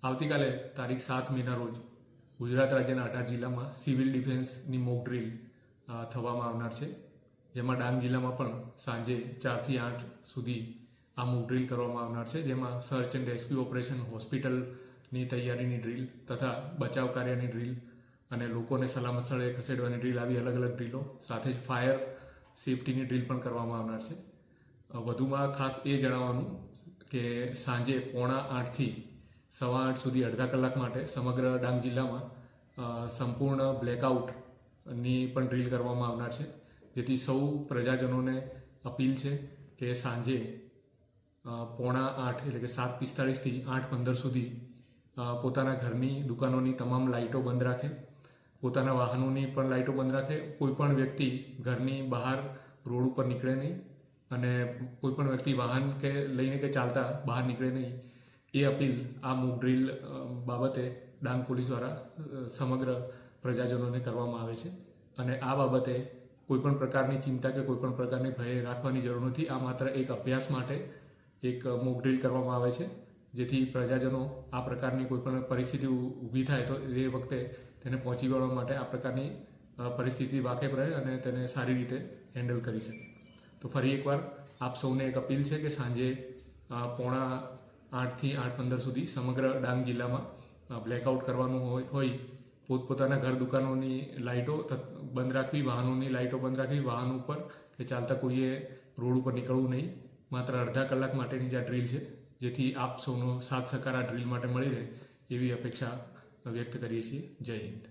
આવતીકાલે તારીખ 7 મેના રોજ ગુજરાત રાજ્યના 18 જિલ્લામાં સિવિલ ડિફેન્સની મોક ડ્રીલ થવામાં આવનાર છે, જેમાં ડાંગ જિલ્લામાં પણ સાંજે 4 થી 8 સુધી આ મોક ડ્રીલ કરવામાં આવનાર છે, જેમાં સર્ચ એન્ડ રેસ્ક્યુ ઓપરેશન, હોસ્પિટલની તૈયારીની ડ્રીલ તથા બચાવ કાર્યની ડ્રીલ અને લોકોને સલામત સ્થળે ખસેડવાની ડ્રીલ, આવી અલગ અલગ ડ્રીલો સાથે જ ફાયર સેફટીની ડ્રીલ પણ કરવામાં આવનાર છે. વધુમાં ખાસ એ જણાવવાનું કે સાંજે 7:45 થી 8:15 સુધી અડધા કલાક માટે સમગ્ર ડાંગ જિલ્લામાં સંપૂર્ણ બ્લેકઆઉટની પણ ડ્રીલ કરવામાં આવનાર છે, જેથી સૌ પ્રજાજનોને અપીલ છે કે સાંજે 7:45 એટલે કે 7:45 થી 8:15 સુધી પોતાના ઘરની દુકાનોની તમામ લાઇટો બંધ રાખે, પોતાના વાહનોની પણ લાઇટો બંધ રાખે, કોઈપણ વ્યક્તિ ઘરની બહાર રોડ ઉપર નીકળે નહીં અને કોઈપણ વ્યક્તિ વાહન કે લઈને કે ચાલતા બહાર નીકળે નહીં. એ અપીલ આ મોક ડ્રીલ બાબતે ડાંગ પોલીસ દ્વારા સમગ્ર પ્રજાજનોને કરવામાં આવે છે. અને આ બાબતે કોઈપણ પ્રકારની ચિંતા કે કોઈપણ પ્રકારની ભય રાખવાની જરૂર નથી. આ માત્ર એક અભ્યાસ માટે એક મોક ડ્રીલ કરવામાં આવે છે, જેથી પ્રજાજનો આ પ્રકારની કોઈપણ પરિસ્થિતિ ઊભી થાય તો એ વખતે તેને પહોંચી વળવા માટે આ પ્રકારની પરિસ્થિતિ વાકેફ રહે અને તેને સારી રીતે હેન્ડલ કરી શકે. તો ફરી એકવાર આપ સૌને એક અપીલ છે કે સાંજે 7:45 થી 8:15 સુધી સમગ્ર ડાંગ જિલ્લામાં બ્લેકઆઉટ કરવાનું હોય પોતપોતાના ઘર દુકાનોની લાઇટો બંધ રાખવી, વાહનોની લાઇટો બંધ રાખવી, વાહન ઉપર કે ચાલતા કોઈએ રોડ ઉપર નીકળવું નહીં. માત્ર અડધા કલાક માટેની જે ડ્રીલ છે, જેથી આપ સૌનો સાથ સહકાર આ ડ્રીલ માટે મળી રહે એવી અપેક્ષા વ્યક્ત કરીએ છીએ. જય હિન્દ.